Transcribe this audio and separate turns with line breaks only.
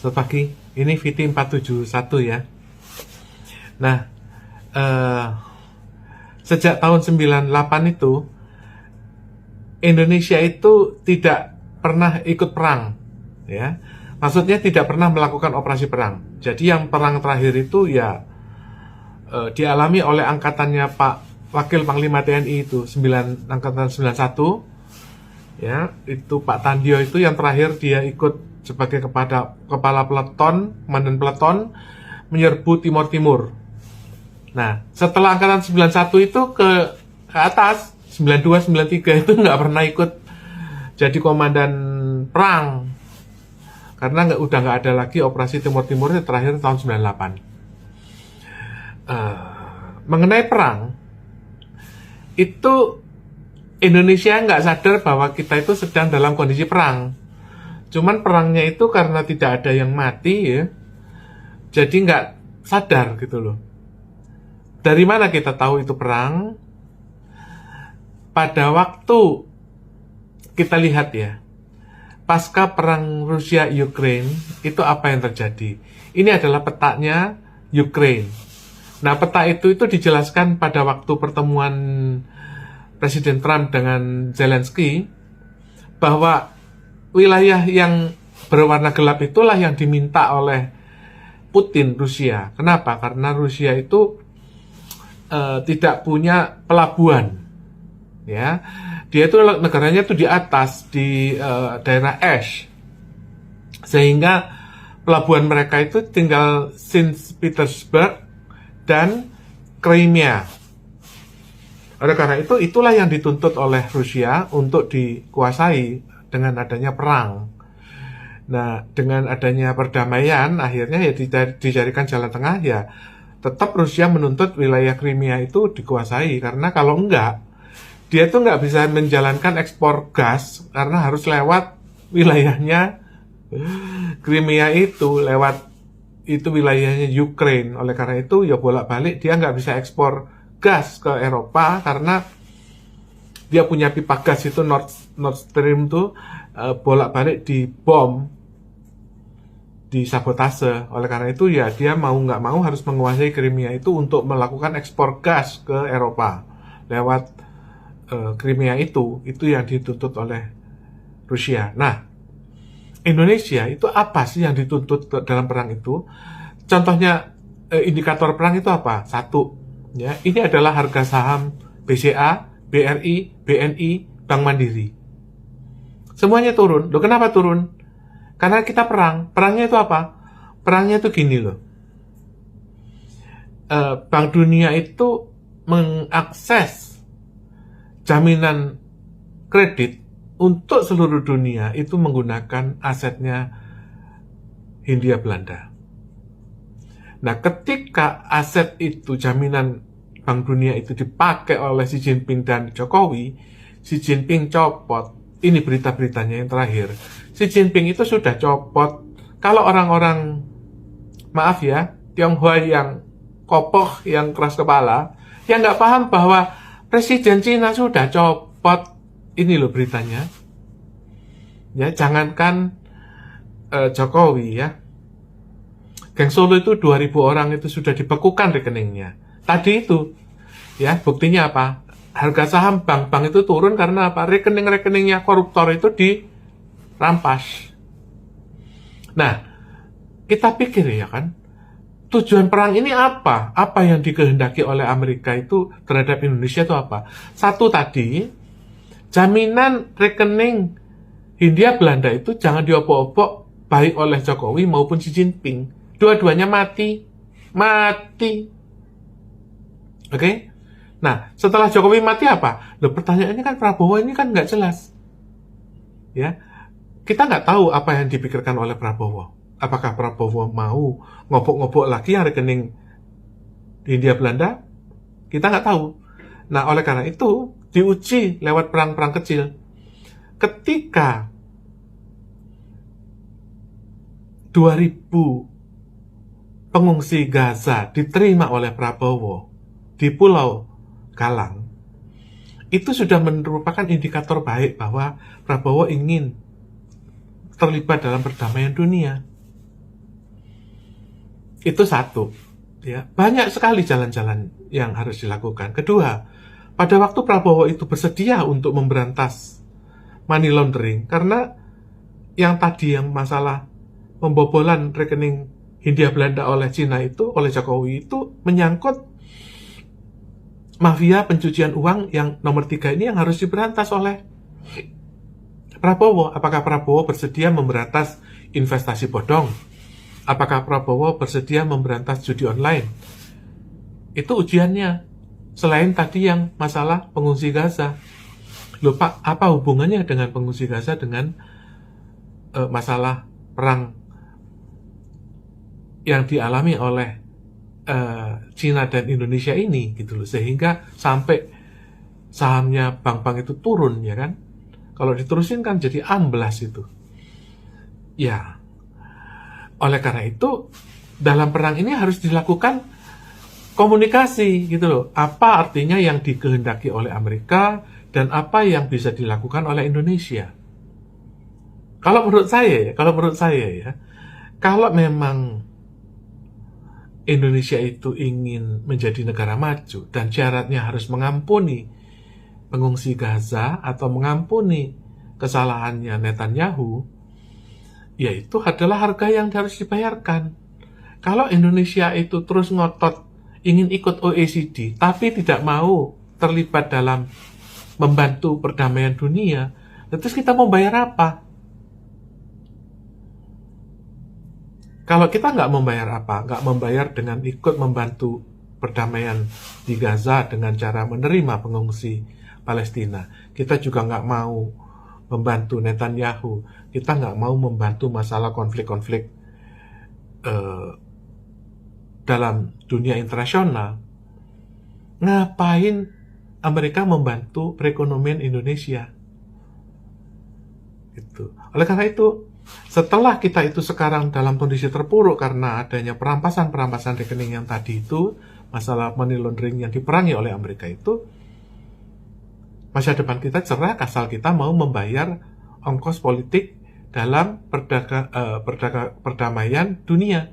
Selamat pagi, ini VT 471 ya. Nah, eh, sejak tahun 98 itu, Indonesia itu tidak pernah ikut perang, ya. Maksudnya tidak pernah melakukan operasi perang. Jadi yang perang terakhir itu ya dialami oleh angkatannya Pak Wakil Panglima TNI itu, angkatan 91, ya, itu Pak Tandio itu yang terakhir dia ikut sebagai kepala peleton, komandan peleton menyerbu Timur Timur. Nah, setelah angkatan 91 itu ke atas, 92, 93 itu nggak pernah ikut jadi komandan perang. Karena udah nggak ada lagi operasi Timur Timur itu terakhir tahun 98. Mengenai perang, itu Indonesia nggak sadar bahwa kita itu sedang dalam kondisi perang. Cuman perangnya itu karena tidak ada yang mati ya, jadi nggak sadar gitu loh. Dari mana kita tahu itu perang? Pada waktu kita lihat ya, pasca perang Rusia-Ukraine, itu apa yang terjadi? Ini adalah petanya Ukraine. Nah, peta itu dijelaskan pada waktu pertemuan Presiden Trump dengan Zelensky, bahwa wilayah yang berwarna gelap itulah yang diminta oleh Putin, Rusia. Kenapa? Karena Rusia itu tidak punya pelabuhan, ya. Dia itu negaranya itu di atas, di daerah Ash, sehingga pelabuhan mereka itu tinggal Saint Petersburg dan Crimea. Oleh karena itu, itulah yang dituntut oleh Rusia untuk dikuasai dengan adanya perang. Nah, dengan adanya perdamaian, akhirnya ya dicarikan jalan tengah, ya tetap Rusia menuntut wilayah Crimea itu dikuasai. Karena kalau enggak, dia tuh nggak bisa menjalankan ekspor gas, karena harus lewat wilayahnya Crimea itu, lewat itu wilayahnya Ukraine. Oleh karena itu, ya bolak-balik dia nggak bisa ekspor gas ke Eropa, karena dia punya pipa gas itu Nord Stream tuh bolak-balik dibom, disabotase. Oleh karena itu ya dia mau nggak mau harus menguasai Crimea itu untuk melakukan ekspor gas ke Eropa lewat Crimea itu yang dituntut oleh Rusia. Nah, Indonesia itu apa sih yang dituntut dalam perang itu? Contohnya indikator perang itu apa? Satu, ya, ini adalah harga saham BCA, BRI, BNI, Bank Mandiri. Semuanya turun. Loh, kenapa turun? Karena kita perang. Perangnya itu apa? Perangnya itu gini loh. Bank Dunia itu mengakses jaminan kredit untuk seluruh dunia itu menggunakan asetnya Hindia Belanda. Nah, ketika aset itu, jaminan Bank Dunia itu dipakai oleh Xi Jinping dan Jokowi, Xi Jinping copot. Ini berita-beritanya yang terakhir. Xi Jinping itu sudah copot. Kalau orang-orang, maaf ya, Tionghoa yang kokoh, yang keras kepala, yang nggak paham bahwa Presiden Cina sudah copot. Ini loh beritanya. Ya, jangankan Jokowi ya. Geng Solo itu 2.000 orang itu sudah dibekukan rekeningnya. Tadi itu, ya, buktinya apa? Harga saham bank-bank itu turun karena apa? Rekening-rekeningnya koruptor itu dirampas. Nah, kita pikir ya kan, tujuan perang ini apa? Apa yang dikehendaki oleh Amerika itu terhadap Indonesia itu apa? Satu tadi, jaminan rekening Hindia Belanda itu jangan diobok-obok baik oleh Jokowi maupun Xi Jinping. Dua-duanya mati. Oke? Nah, setelah Jokowi mati apa? Loh, pertanyaannya kan Prabowo ini kan nggak jelas. Ya, kita nggak tahu apa yang dipikirkan oleh Prabowo. Apakah Prabowo mau ngobok-ngobok lagi yang rekening Hindia Belanda? Kita nggak tahu. Nah, oleh karena itu, diuji lewat perang-perang kecil. Ketika 2.000 pengungsi Gaza diterima oleh Prabowo di Pulau Galang, itu sudah merupakan indikator baik bahwa Prabowo ingin terlibat dalam perdamaian dunia. Itu satu. Ya, banyak sekali jalan-jalan yang harus dilakukan. Kedua, pada waktu Prabowo itu bersedia untuk memberantas money laundering, karena yang tadi yang masalah pembobolan rekening Hindia Belanda oleh Cina itu, oleh Jokowi itu menyangkut mafia pencucian uang yang nomor 3 ini yang harus diberantas oleh Prabowo. Apakah Prabowo bersedia memberantas investasi bodong? Apakah Prabowo bersedia memberantas judi online? Itu ujiannya. Selain tadi yang masalah pengungsi Gaza. Loh Pak, apa hubungannya dengan pengungsi Gaza dengan masalah perang yang dialami oleh Cina dan Indonesia ini gitu loh, sehingga sampai sahamnya bank-bank itu turun, ya kan? Kalau diterusin kan jadi amblas itu. Ya, oleh karena itu dalam perang ini harus dilakukan komunikasi gitu loh. Apa artinya yang dikehendaki oleh Amerika dan apa yang bisa dilakukan oleh Indonesia. Kalau menurut saya ya, kalau memang Indonesia itu ingin menjadi negara maju dan syaratnya harus mengampuni pengungsi Gaza atau mengampuni kesalahannya Netanyahu, ya itu adalah harga yang harus dibayarkan. Kalau Indonesia itu terus ngotot ingin ikut OECD tapi tidak mau terlibat dalam membantu perdamaian dunia, terus kita mau bayar apa? Kalau kita nggak membayar apa? Nggak membayar dengan ikut membantu perdamaian di Gaza dengan cara menerima pengungsi Palestina. Kita juga nggak mau membantu Netanyahu. Kita nggak mau membantu masalah konflik-konflik dalam dunia internasional. Ngapain Amerika membantu perekonomian Indonesia? Gitu. Oleh karena itu, setelah kita itu sekarang dalam kondisi terpuruk karena adanya perampasan rekening yang tadi itu, masalah money laundering yang diperangi oleh Amerika itu, masa depan kita cerah asal kita mau membayar ongkos politik dalam perdamaian dunia.